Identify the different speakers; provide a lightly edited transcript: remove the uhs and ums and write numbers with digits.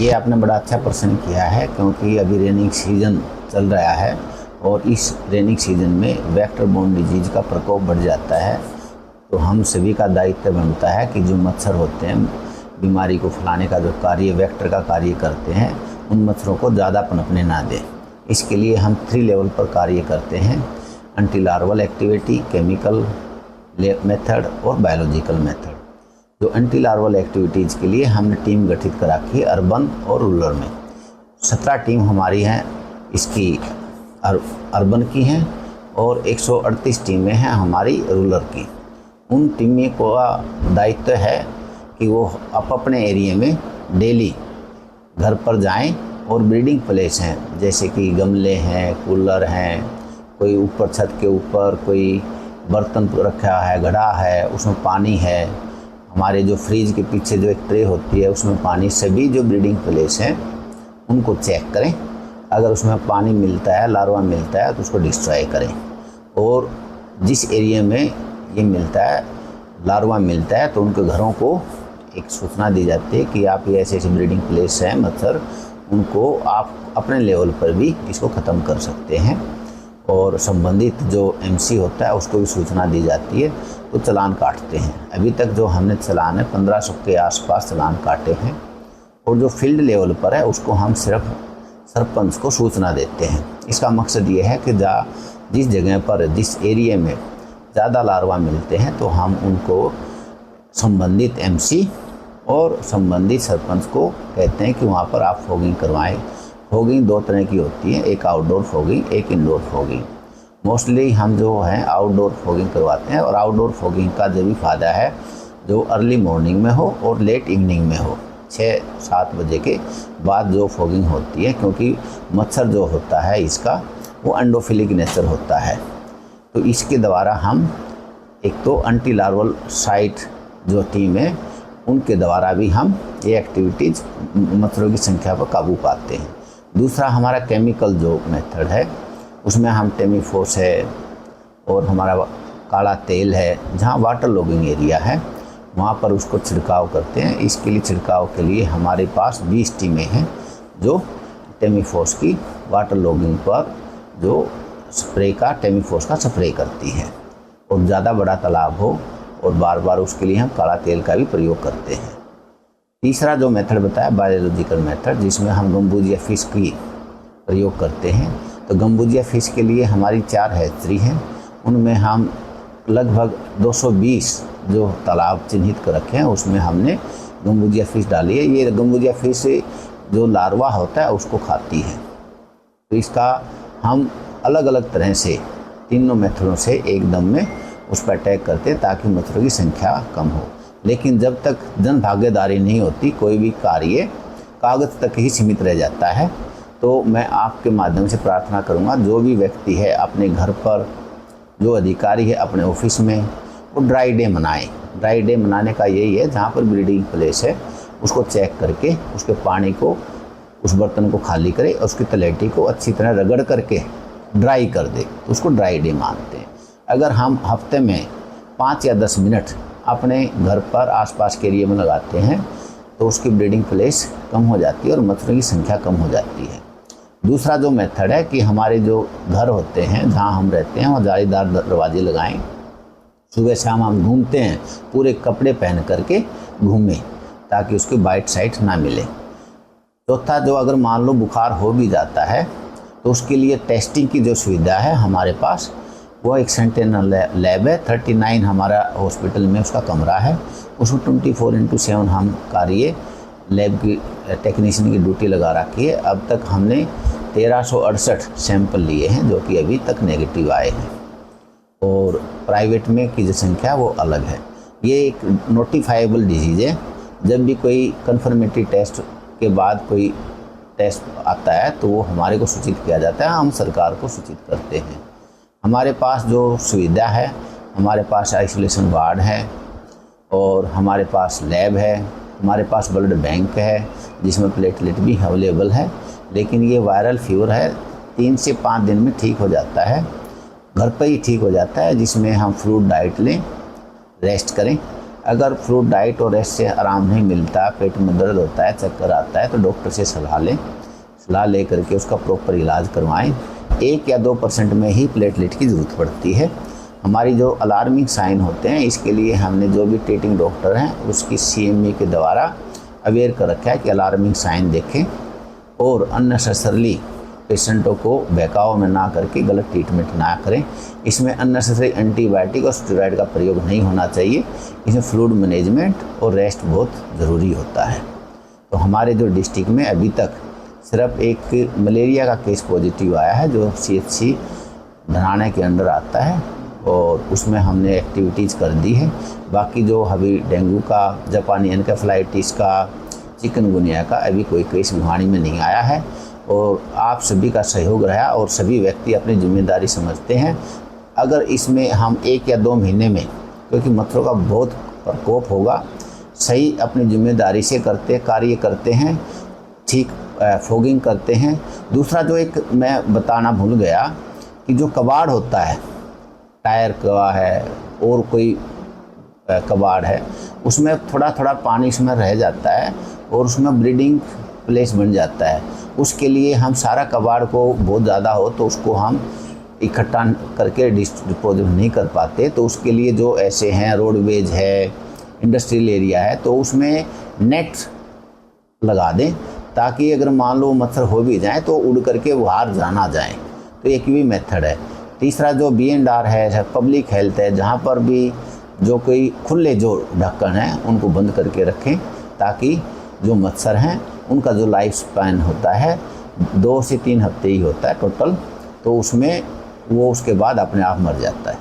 Speaker 1: ये आपने बड़ा अच्छा प्रश्न किया है, क्योंकि अभी रेनिंग सीजन चल रहा है और इस रेनिंग सीजन में वेक्टर बोर्न डिजीज का प्रकोप बढ़ जाता है। तो हम सभी का दायित्व बनता है कि जो मच्छर होते हैं बीमारी को फैलाने का जो कार्य वेक्टर का कार्य करते हैं, उन मच्छरों को ज़्यादा पनपने ना दें। इसके लिए हम 3 लेवल पर कार्य करते हैं: anti larval activity, chemical method और बायोलॉजिकल मेथड। जो एंटी लार्वल एक्टिविटीज़ के लिए हमने टीम गठित करा रखी है अर्बन और रूरल में। 17 टीम हमारी हैं इसकी अर्बन की हैं और 138 टीमें हैं हमारी रूरल की। उन टीमें को दायित्व है कि वो अपने एरिया में डेली घर पर जाएं और ब्रीडिंग प्लेस हैं, जैसे कि गमले हैं, कूलर हैं, कोई ऊपर छत के ऊपर कोई बर्तन रखा है, घड़ा है, उसमें पानी है, हमारे जो फ्रिज के पीछे जो एक ट्रे होती है उसमें पानी, सभी जो ब्रीडिंग प्लेस हैं उनको चेक करें। अगर उसमें पानी मिलता है, लार्वा मिलता है तो उसको डिस्ट्रॉय करें। और जिस एरिया में ये मिलता है, लार्वा मिलता है, तो उनके घरों को एक सूचना दी जाती है कि आप ये ऐसे ऐसे ब्रीडिंग प्लेस हैं मच्छर, उनको आप अपने लेवल पर भी इसको ख़त्म कर सकते हैं। और संबंधित जो एमसी होता है उसको भी सूचना दी जाती है, तो चालान काटते हैं। अभी तक जो हमने चालान है 1500 के आसपास चालान काटे हैं। और जो फील्ड लेवल पर है उसको हम सिर्फ सरपंच को सूचना देते हैं। इसका मकसद ये है कि जिस जगह पर, जिस एरिया में ज़्यादा लार्वा मिलते हैं तो हम उनको संबंधित एमसी और संबंधित सरपंच को कहते हैं कि वहाँ पर आप फॉगिंग करवाएं। फॉगिंग 2 तरह की होती है, एक आउटडोर फॉगिंग, एक इंडोर फॉगिंग। मोस्टली हम जो है आउटडोर फॉगिंग करवाते हैं। और आउटडोर फॉगिंग का जो भी फ़ायदा है, जो अर्ली मॉर्निंग में हो और लेट इवनिंग में हो, 6-7 बजे के बाद जो फॉगिंग होती है, क्योंकि मच्छर जो होता है इसका वो एंडोफिलिक नेचर होता है। तो इसके द्वारा हम एक तो एंटी लार्वल साइट जो टीम है उनके द्वारा भी हम ये एक्टिविटीज़ मच्छरों की संख्या पर काबू पाते हैं। दूसरा हमारा केमिकल जो मेथड है, उसमें हम टेमीफोस है और हमारा काला तेल है, जहाँ वाटर लॉगिंग एरिया है वहाँ पर उसको छिड़काव करते हैं। इसके लिए छिड़काव के लिए हमारे पास 20 टीमें हैं जो टेमीफोस की वाटर लॉगिंग पर जो स्प्रे का टेमीफोस का स्प्रे करती है। और ज़्यादा बड़ा तालाब हो और बार बार उसके लिए हम काला तेल का भी प्रयोग करते हैं। तीसरा जो मेथड बताया बायोलॉजिकल मेथड, जिसमें हम गम्बूजिया फिश की प्रयोग करते हैं। तो गम्बूजिया फिश के लिए हमारी 4 हैचरी हैं, उनमें हम लगभग 220 जो तालाब चिन्हित कर रखे हैं उसमें हमने गम्बूजिया फिश डाली है। ये गम्बूजिया फिश जो लार्वा होता है उसको खाती है। तो इसका हम अलग अलग तरह से तीनों मेथडों से एकदम में उस पर अटैक करते हैं ताकि मच्छरों की संख्या कम हो। लेकिन जब तक जन भागीदारी नहीं होती, कोई भी कार्य कागज़ तक ही सीमित रह जाता है। तो मैं आपके माध्यम से प्रार्थना करूंगा, जो भी व्यक्ति है अपने घर पर, जो अधिकारी है अपने ऑफिस में, वो ड्राई डे मनाएं। ड्राई डे मनाने का यही है, जहाँ पर ब्रीडिंग प्लेस है उसको चेक करके उसके पानी को, उस बर्तन को खाली करे और उसकी तलैटी को अच्छी तरह रगड़ करके ड्राई कर दे, तो उसको ड्राई डे मानते हैं। अगर हम हफ्ते में 5 या 10 मिनट अपने घर पर आसपास के एरिया में लगाते हैं तो उसकी ब्रीडिंग प्लेस कम हो जाती है और मच्छरों की संख्या कम हो जाती है। दूसरा जो मेथड है कि हमारे जो घर होते हैं जहाँ हम रहते हैं वहाँ जालीदार दरवाजे लगाएं। सुबह शाम हम घूमते हैं, पूरे कपड़े पहन करके घूमें ताकि उसकी बाइट साइट ना मिले। चौथा, जो अगर मान लो बुखार हो भी जाता है तो उसके लिए टेस्टिंग की जो सुविधा है हमारे पास, वो एक सेंटिनल लैब है। 39 हमारा हॉस्पिटल में उसका कमरा है, उसमें 24/7 हम कार्य लैब की टेक्नीशियन की ड्यूटी लगा रखी है। अब तक हमने 1368 सैंपल लिए हैं जो कि अभी तक नेगेटिव आए हैं। और प्राइवेट में की जो संख्या वो अलग है। ये एक नोटिफाइबल डिजीज़ है। जब भी कोई कन्फर्मेटरी टेस्ट के बाद कोई टेस्ट आता है तो वो हमारे को सूचित किया जाता है, हम सरकार को सूचित करते हैं। हमारे पास जो सुविधा है, हमारे पास आइसोलेशन वार्ड है और हमारे पास लैब है, हमारे पास ब्लड बैंक है जिसमें प्लेटलेट भी अवेलेबल है। लेकिन ये वायरल फीवर है, 3 से 5 दिन में ठीक हो जाता है, घर पर ही ठीक हो जाता है, जिसमें हम फ्रूट डाइट लें, रेस्ट करें। अगर फ्रूट डाइट और रेस्ट से आराम नहीं मिलता, पेट में दर्द होता है, चक्कर आता है, तो डॉक्टर से सलाह लें। सलाह ले करके उसका प्रॉपर इलाज करवाएं। 1 या 2% में ही प्लेटलेट की ज़रूरत पड़ती है। हमारी जो अलार्मिंग साइन होते हैं, इसके लिए हमने जो भी ट्रीटिंग डॉक्टर हैं उसकी CME के द्वारा अवेयर कर रखा है कि अलार्मिंग साइन देखें और अननेसेसरली पेशेंटों को बहकाव में ना करके गलत ट्रीटमेंट ना करें। इसमें अननेसेसरी एंटीबायोटिक और स्टेरॉइड का प्रयोग नहीं होना चाहिए। इसमें फ्लूइड मैनेजमेंट और रेस्ट बहुत ज़रूरी होता है। तो हमारे जो डिस्ट्रिक्ट में अभी तक सिर्फ एक मलेरिया का केस पॉजिटिव आया है जो CHC धनाने के अंडर आता है और उसमें हमने एक्टिविटीज़ कर दी है। बाकी जो अभी डेंगू का, जापानी एनकेफेलाइटिस का, चिकनगुनिया का अभी कोई केस भिवानी में नहीं आया है और आप सभी का सहयोग रहा और सभी व्यक्ति अपनी जिम्मेदारी समझते हैं। अगर इसमें हम 1 या 2 महीने में, क्योंकि मच्छरों का बहुत प्रकोप होगा, सही अपनी जिम्मेदारी से कार्य करते हैं, ठीक फॉगिंग करते हैं। दूसरा जो एक मैं बताना भूल गया कि जो कबाड़ होता है, टायर का है और कोई कबाड़ है, उसमें थोड़ा थोड़ा पानी इसमें रह जाता है और उसमें ब्रीडिंग प्लेस बन जाता है। उसके लिए हम सारा कबाड़ को, बहुत ज़्यादा हो तो उसको हम इकट्ठा करके डिस्पोज नहीं कर पाते। तो उसके लिए जो ऐसे हैं, रोडवेज है, इंडस्ट्रियल एरिया है, तो उसमें नेट लगा दें ताकि अगर मान लो मच्छर हो भी जाए तो उड़ करके बाहर जाना जाए। तो एक भी मेथड है। तीसरा जो B&R है, पब्लिक हेल्थ है, जहाँ पर भी जो कोई खुले जो ढक्कन हैं उनको बंद करके रखें ताकि जो मच्छर हैं उनका जो लाइफ स्पैन होता है 2 से 3 हफ्ते ही होता है टोटल, तो उसमें वो उसके बाद अपने आप मर जाता है।